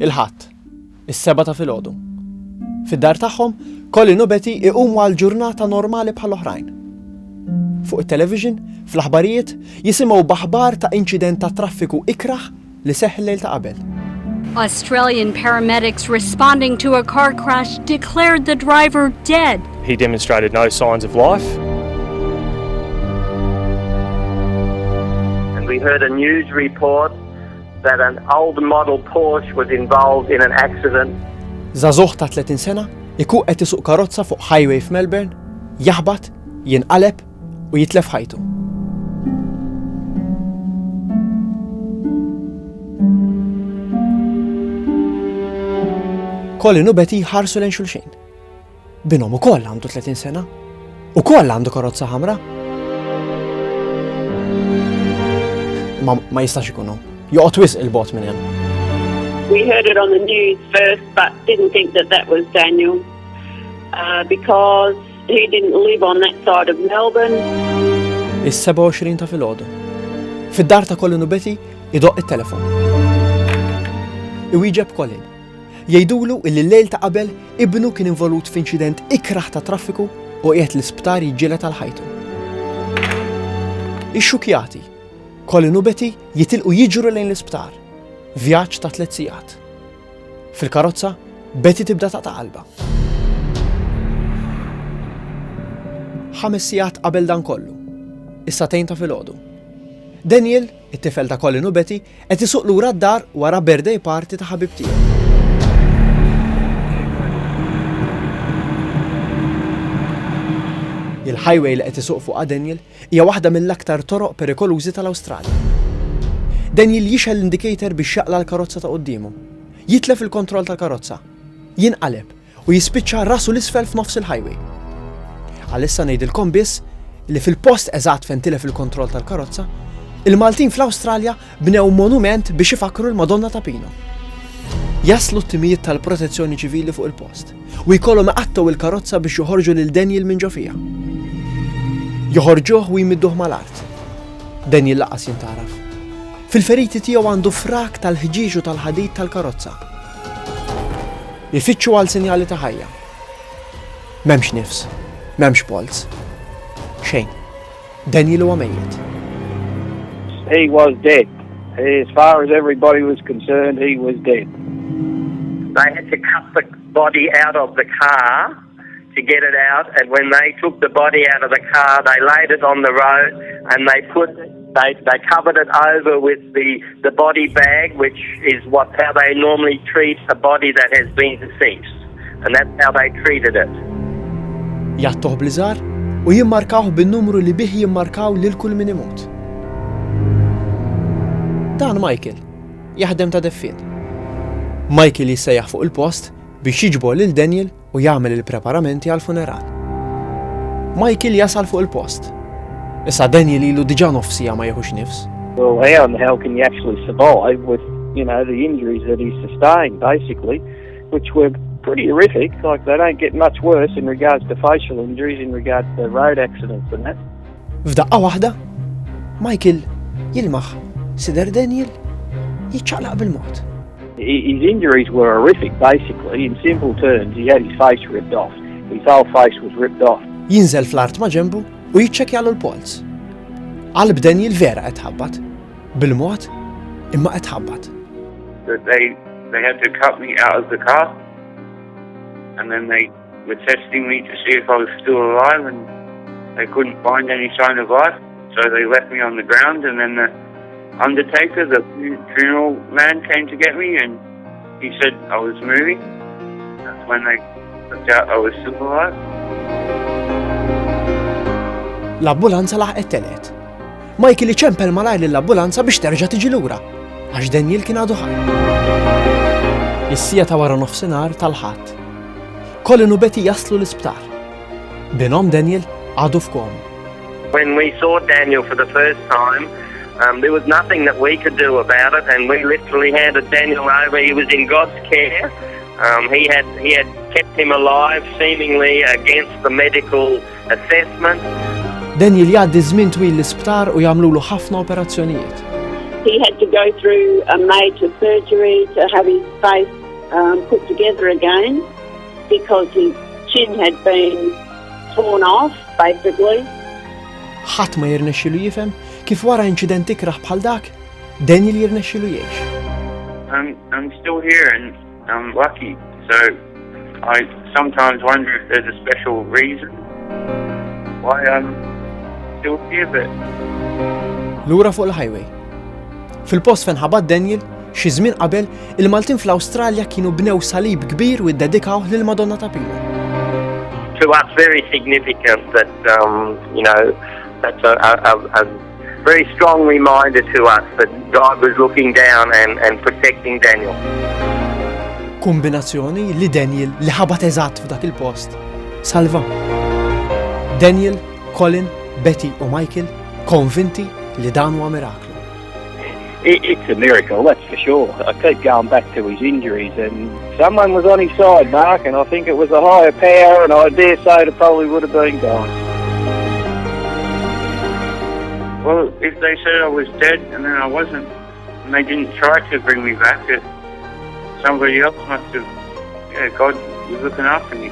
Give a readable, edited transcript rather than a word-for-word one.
Il-ħadd, is-7 ta' filgħodu. Fid-dar tagħhom, Colin u Betty iqumu għal ġurnata normali bħall-oħrajn. Fuq it-television, fl-aħbarijiet, jisimgħu b'aħbar ta' inċident ta' traffiku ikraħ li seħħ il-lejl ta' qabel. Australian paramedics responding to a car crash declared the driver dead. He demonstrated no signs of life. And we heard a news report that an old model Porsche was involved in an accident. Żagħżugħ ta' 30 sena ikun qed isuq karozza fuq highway f'Melbourne, jaħbad, jinqaleb u jitlef ħajtu. Colin u Betty ħarsu lejn xulxin. Binhom ukoll għandu 30 sena. Ukoll għandu karozza ħamra. Ma jistax ikunu. Joqgħod wisq il-bot minn hemm. We heard it on the news first, but didn't think that was Daniel because he didn't live on that side of Melbourne. Is-27 ta' filgħodu. Fid-dar ta' Colin u Betty idoqq it-telefon. Iwieġeb Colin. Jgħidulu li l-lejl ta' qabel ibnu kien involut f'inċident ikraħ ta' traffiku u qiegħed l-isptar jiġġieled għal ħajtu. Ix-xukjati, Colin u Betty jitilqu jiġru lejn l-isptar. Vjaġġ ta' 3 sigħat. Fil-karozza, Betty tibda ta' qalba. 5 sigħat qabel dan kollu. Is-satejn ta' filgħodu. Daniel, it-tifel ta' Colin u Betty, qed isuq lura d-dar wara birthday party ta' ħabib tiegħu. Il-highway li qed isuq fuqha Daniel hija waħda mill-aktar toroq perikolużi tal-Awstralja. Daniel jixel l-indicator biex jaqla l-karozza ta' qudiemu. Jitlef il-kontroll tal-karozza. Jinqaleb u jispiċċa rasu l-isfel f'nofs il-highway. Għalissa ngħidilkom biss li fil-post eżatt fejn tilef il-kontroll tal-karozza, il-Maltin fl-Awstralja bnew monument biex ifakru l-Madonna ta' Pino. Jaslu t-timijiet tal-protezzjoni ċivili fuq il-post u jkollhom iqattaw il-karozza biex joħorġu lil Daniel minn ġo fiha. Joħorġuh u jmidduh mal-art. Daniel laqas jintaraf. Fil-feriti tiegħu għandu frak tal-ħġiġ u tal-ħadid tal-karozza. Ifittxu għal sinjali ta' ħajja. M'hemmx nifs, m'hemmx pols. Xejn. Daniel huwa mejjed. He was dead. As far as everybody was concerned, he was dead. They had to cut the body out of the car to get it out, and when they took the body out of the car, they laid it on the road and they covered it over with the body bag, which is how they normally treat a body that has been deceased, and that's how they treated it. Jattuh bliżar u jimmarkawh bin-numru li bih jimmarkaw lil kull min imut. Dan Michael, jaħdem ta' deffin. Michael jissejjaħ fuq il-post biex jiġbor lil Daniel u jagħmel il-preparamenti għall-funeral. Michael jasal fuq il-post. Issa Daniel ilu diġà nofsija ma jieħux nifs. Well, how in the hell can you actually survive with, the injuries that he sustained, basically, which were pretty horrific. Like, they don't get much worse in regards to facial injuries, in regards to road accidents and that. F'daqqa waħda, Michael jilmaħ sider Daniel jiċċaqlaq bil-mod. His injuries were horrific, basically. In simple terms, he had his face ripped off. His whole face was ripped off. Jinżel fl-art ma' ġenbu u jiċċekkjalu l-pols. Qalb Daniel vera qed ħabbat. Bil-mod imma qed ħabbat. They had to cut me out of the car, and then they were testing me to see if I was still alive, and they couldn't find any sign of life, so they left me on the ground, and then the undertaker, the funeral man, came to get me, and he said I was moving. That's when they looked out I was still alive. L-ambulanza laħqet telet. Michael iċempel malajr l-ambulanza biex terġa' tiġi lura, għax Daniel kien għadu ħaj. Is-sija ta' wara nofsinhar tal-ħadd. Colin u Betty jaslu l-isptar. Binhom Daniel għadu f'komu. When we saw Daniel for the first time, there was nothing that we could do about it, and we literally handed Daniel over. He was in God's care. He had kept him alive, seemingly against the medical assessment. Daniel jgħaddi żmien twil l-isptar u jagħmlulu ħafna operazzjonijiet. he had to go through a major surgery to have his face put together again because his chin had been torn off, basically. ħadd ma jirnexxielu jifhem kif wara inċident ikraħ bħal dak Daniel jirnexxielu jgħix. I'm still here and I'm lucky. So I sometimes wonder if there's a special reason why I'm still here. But Lura fuq il-highway. Fil-post fejn ħabad Daniel, xi żmien qabel il-Maltin fl-Awstralja kienu bnew salib kbir u ddedikaw lil Madonna ta' Pila. To us, very significant that, that's a very strong reminder to us that God was looking down and protecting Daniel. Kombinazzjoni li Daniel li ħabat eżatt f'dak il-post salva. Daniel, Colin, Betty u Michael konvinti li dan huwa miraklu. It's a miracle, that's for sure. I keep going back to his injuries, and someone was on his side, Mark, and I think it was a higher power, and I dare say it probably would have been gone. well, if they said I was dead and then I wasn't, and they didn't try to bring me back, somebody else must have. Yeah, God was looking after me.